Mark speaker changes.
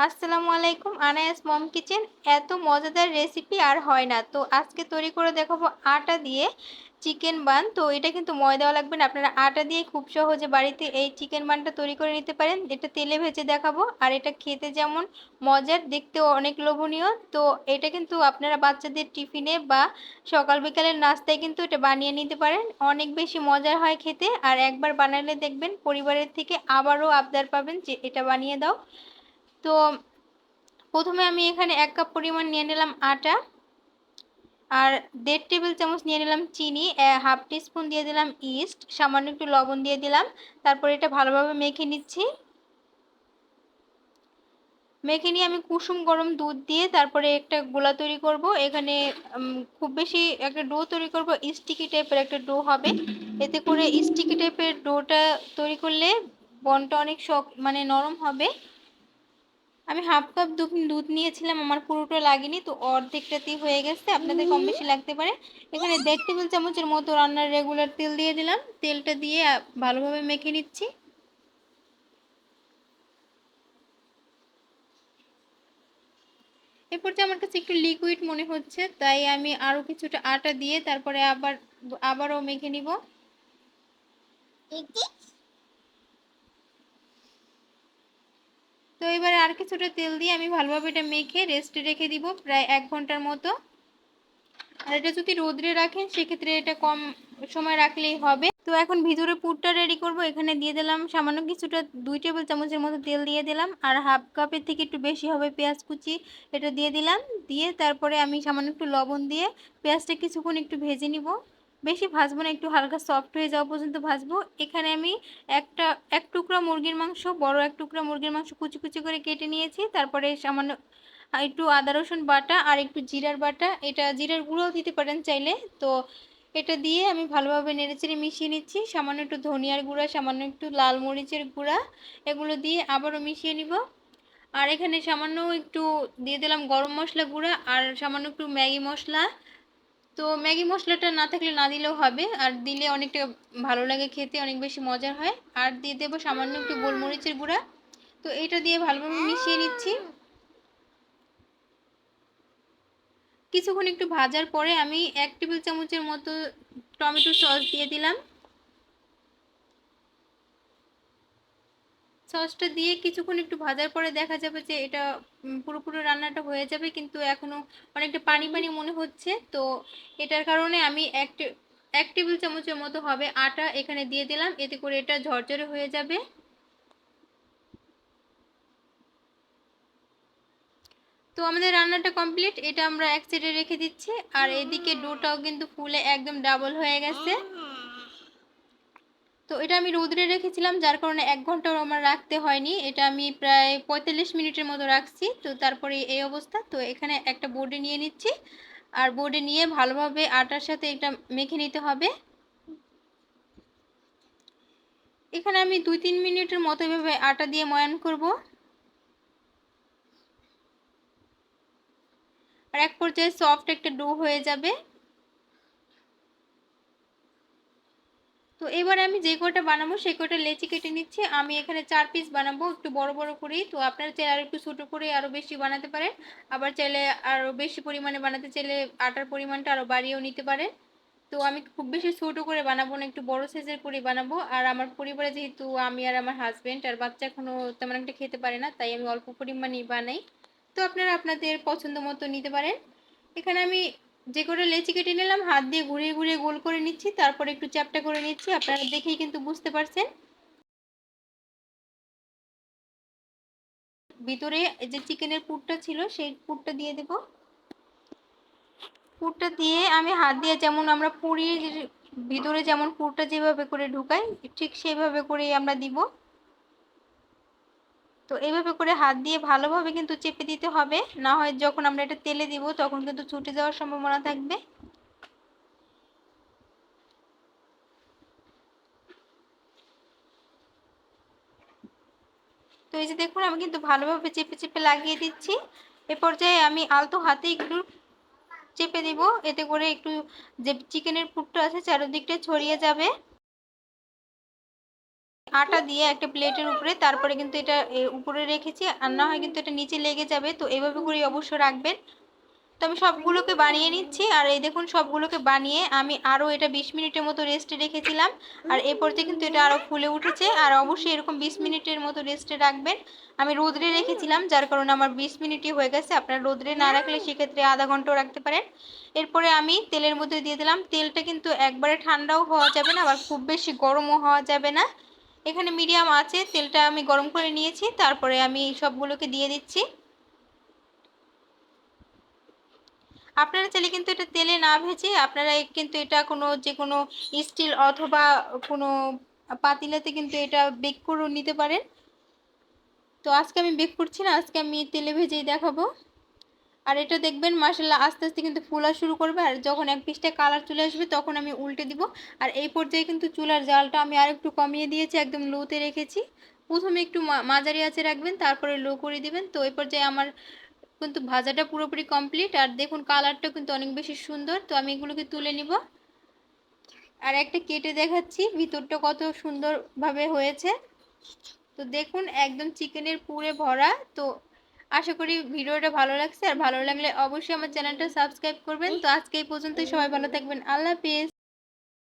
Speaker 1: আসসালামু আলাইকুম, আনায়াস মম কিচেন। এত মজাদার রেসিপি আর হয় না। তো আজকে তৈরি করে দেখাবো আটা দিয়ে চিকেন বান। তো এটা কিন্তু ময়দা দেওয়া লাগবে না, আপনারা আটা দিয়ে খুব সহজে বাড়িতে এই চিকেন বানটা তৈরি করে নিতে পারেন। এটা তেলে ভেজে দেখাবো, আর এটা খেতে যেমন মজার, দেখতেও অনেক লোভনীয়। তো এটা কিন্তু আপনারা বাচ্চাদের টিফিনে বা সকাল বিকালের নাস্তায় কিন্তু এটা বানিয়ে নিতে পারেন। অনেক বেশি মজার হয় খেতে, আর একবার বানালে দেখবেন পরিবারের থেকে আবারও আবদার পাবেন যে এটা বানিয়ে দাও। তো প্রথমে আমি এখানে 1 কাপ পরিমাণ নিয়ে নিলাম আটা, আর 1.5 টেবিল চামচ নিয়ে নিলাম চিনি, হাফ টিস্পুন দিয়ে দিলাম ইস্ট, সামান্য একটু লবণ দিয়ে দিলাম। তারপর এটা ভালোভাবে মেখে নিচ্ছি। মেখে নিয়ে আমি কুসুম গরম দুধ দিয়ে তারপরে একটা গোলা তৈরি করব। এখানে খুব বেশি একটা ডো তৈরি করব, স্টিকি টাইপের একটা ডো হবে। এতে করে স্টিকি টাইপের ডোটা তৈরি করলে বনটা অনেক মানে নরম হবে। আমি হাফ কাপ দুধ নিয়েছিলাম, আমার পুরোটা লাগেনি, তো অর্ধেকটাতেই হয়ে গেছে, আপনাদের কম বেশি লাগতে পারে। এখানে 1.5 টেবিল চামচের মতো রান্নার রেগুলার তেল দিয়ে দিলাম। তেলটা দিয়ে ভালোভাবে মেখে নিচ্ছি। এরপর যে আমার কাছে একটু লিকুইড মনে হচ্ছে, তাই আমি আরও কিছুটা আটা দিয়ে তারপরে আবারও মেখে নিব। তো এবারে আর কিছুটা তেল দিয়ে আমি ভালোভাবে এটা মেখে রেস্টে রেখে দিব প্রায় 1 ঘন্টার মতো। আর এটা যদি রোদ্রে রাখেন সেক্ষেত্রে এটা কম সময় রাখলেই হবে। তো এখন ভিতরে পুরটা রেডি করব। এখানে দিয়ে দিলাম সামান্য কিছুটা 2 টেবিল চামচের মতো তেল দিয়ে দিলাম, আর হাফ কাপের থেকে একটু বেশি হবে পেঁয়াজ কুচি, এটা দিয়ে দিলাম। দিয়ে তারপরে আমি সামান্য একটু লবণ দিয়ে পেঁয়াজটা কিছুক্ষণ একটু ভেজে নিব। বেশি ভাজবো না, একটু হালকা সফট হয়ে যাওয়া পর্যন্ত ভাজবো। এখানে আমি এক টুকরা মুরগির মাংস, বড় এক টুকরা মুরগির মাংস কুচি কুচি করে কেটে নিয়েছি। তারপরে সামান্য একটু আদা রসুন বাটা আর একটু জিরার বাটা, এটা জিরার গুঁড়োও দিতে পারেন চাইলে। তো এটা দিয়ে আমি ভালোভাবে নেড়েচেড়ে মিশিয়ে নিচ্ছি। সামান্য একটু ধনিয়ার গুঁড়া, সামান্য একটু লাল মরিচের গুঁড়া, এগুলো দিয়ে আবারও মিশিয়ে নিব। আর এখানে সামান্য একটু দিয়ে দিলাম গরম মশলা গুঁড়া আর সামান্য একটু ম্যাগি মশলা। তো ম্যাগি মশলাটা না থাকলে না দিলেও হবে, আর দিলে অনেকটা ভালো লাগে খেতে, অনেক বেশি মজার হয়। আর দিয়ে দেবো সামান্য একটু গোলমরিচের গুঁড়া। তো এটা দিয়ে ভালোভাবে মিশিয়ে নিচ্ছি। কিছুক্ষণ একটু ভাজার পরে আমি 1 টেবিল চামচের মতো টমেটো সস দিয়ে দিলাম। সসটা দিয়ে কিছুক্ষণ একটু ভাজার পরে দেখা যাবে যে এটা পুরোপুরি রান্নাটা হয়ে যাবে, কিন্তু এখনো অনেকটা পানি পানি মনে হচ্ছে। তো এটার কারণে আমি 1 টেবিল চামচের মতো হবে আটা এখানে দিয়ে দিলাম, এতে করে এটা ঝরঝরে হয়ে যাবে। তো আমাদের রান্নাটা কমপ্লিট, এটা আমরা এক সাইডে রেখে দিচ্ছি। আর এদিকে ডোটাও কিন্তু ফুলে একদম ডাবল হয়ে গেছে। তো এটা আমি রোদ্রে রেখেছিলাম, যার কারণে 1 ঘন্টাও আমার রাখতে হয়নি, এটা আমি প্রায় 45 মিনিটের মতো রাখছি। তো তারপরে এই অবস্থা। তো এখানে একটা বোর্ডে নিয়ে নিচ্ছি, আর বোর্ডে নিয়ে ভালোভাবে আটার সাথে এটা মেখে নিতে হবে। এখানে আমি 2-3 মিনিটের মতো এভাবে আটা দিয়ে ময়ান করব। আর এক পর্যায়ে সফট একটা ডো হয়ে যাবে। তো এবারে আমি যে কয়টা বানাবো সেই কয়টা লেচি কেটে নিচ্ছি। আমি এখানে 4 পিস বানাবো, একটু বড় বড় করেই। তো আপনারা চাইলে আর একটু ছোট করে আরো বেশি বানাতে পারেন, আবার চাইলে আরো বেশি পরিমাণে বানাতে চাইলে আটার পরিমাণটা আরো বাড়িয়েও নিতে পারেন। তো আমি খুব বেশি ছোট করে বানাবো না, একটু বড় সাইজের করে বানাবো। আর আমার পরিবারে যেহেতু আমি আর আমার হাজবেন্ড আর বাচ্চা এখনো তেমন একটা খেতে পারে না, তাই আমি অল্প পরিমাণেই বানাই। তো আপনারা আপনাদের পছন্দ মতো নিতে পারেন। এখানে আমি যে করে লেচি কেটে নিলাম, হাত দিয়ে ঘুরিয়ে ঘুরিয়ে গোল করে নিচ্ছি, তারপর একটু চ্যাপ্টা করে নিচ্ছি। আপনারা দেখেই কিন্তু বুঝতে পারছেন। ভিতরে যে চিকেনের পুরটা ছিল সেই পুরটা দিয়ে দেব। পুরটা দিয়ে আমি হাত দিয়ে, যেমন আমরা পুরির ভিতরে যেমন পুরটা যেভাবে করে ঢুকাই, ঠিক সেইভাবে করেই আমরা দিব। তো এইভাবে করে হাত দিয়ে ভালোভাবে কিন্তু চেপে দিতে হবে, না হয় যখন আমরা এটা তেলে দিব তখন কিন্তু ছুটে যাওয়ার সম্ভাবনা থাকবে। তো এই যে দেখুন, আমি কিন্তু ভালোভাবে চেপে চেপে লাগিয়ে দিচ্ছি। এ পর্যায়ে আমি আলতো হাতে একটু চেপে দিব, এতে করে একটু যে চিকেনের পুরটা আছে চারিদিকটা ছড়িয়ে যাবে। আটা দিয়ে একটা প্লেটের উপরে, তারপরে কিন্তু এটা উপরে রেখেছি, আর না হয় কিন্তু এটা নিচে লেগে যাবে। তো এইভাবে করেই অবশ্য রাখবেন। তো আমি সবগুলোকে বানিয়ে নিচ্ছি, আর এই দেখুন সবগুলোকে বানিয়ে আমি আরও এটা 20 মিনিটের মতো রেস্টে রেখেছিলাম। আর এই পর্যায়ে কিন্তু এটা আরও ফুলে উঠেছে। আর অবশ্যই এরকম 20 মিনিটের মতো রেস্টে রাখবেন। আমি রোদ্রে রেখেছিলাম, যার কারণে আমার 20 মিনিটই হয়ে গেছে। আপনারা রোদ্রে না রাখলে সেক্ষেত্রে আধা ঘন্টাও রাখতে পারেন। এরপরে আমি তেলের মধ্যে দিয়ে দিলাম। তেলটা কিন্তু একবারে ঠান্ডাও হওয়া যাবে না, আবার খুব বেশি গরমও হওয়া যাবে না। এখানে মিডিয়াম আছে, তেলটা আমি গরম করে নিয়েছি। তারপরে আমি সবগুলোকে দিয়ে দিচ্ছি। আপনারা চাইলে কিন্তু এটা তেলে না ভেজে আপনারা কিন্তু এটা যে কোনো স্টিল অথবা কোনো পাতিলাতে কিন্তু এটা বেক করে নিতে পারেন। তো আজকে আমি বেক করছি না, আজকে আমি তেলে ভেজেই দেখাবো। আর এটা দেখবেন মাশাআল্লাহ আস্তে আস্তে কিন্তু ফোলা শুরু করবে, আর যখন এক পিসটা কালার চলে আসবে তখন আমি উল্টে দিব। আর এই পর্যায়ে কিন্তু চুলার জালটা আমি আর একটু কমিয়ে দিয়েছি, একদম লোতে রেখেছি। প্রথমে একটু মাঝারি আঁচে রাখবেন, তারপরে লো করে দিবেন। তো এই পর্যায়ে আমার কিন্তু ভাজাটা পুরোপুরি কমপ্লিট। আর দেখুন কালারটা কিন্তু অনেক বেশি সুন্দর। তো আমি এগুলোকে তুলে নিব, আর একটা কেটে দেখাচ্ছি ভিতরটা কত সুন্দরভাবে হয়েছে। তো দেখুন একদম চিকেনের পুরে ভরা। তো আশা করি ভিডিওটা ভালো লাগছে, আর ভালো লাগলে অবশ্যই আমার চ্যানেলটা সাবস্ক্রাইব করবেন। তো আজকে এই পর্যন্তই, সবাই ভালো থাকবেন, আল্লাহ হাফেজ।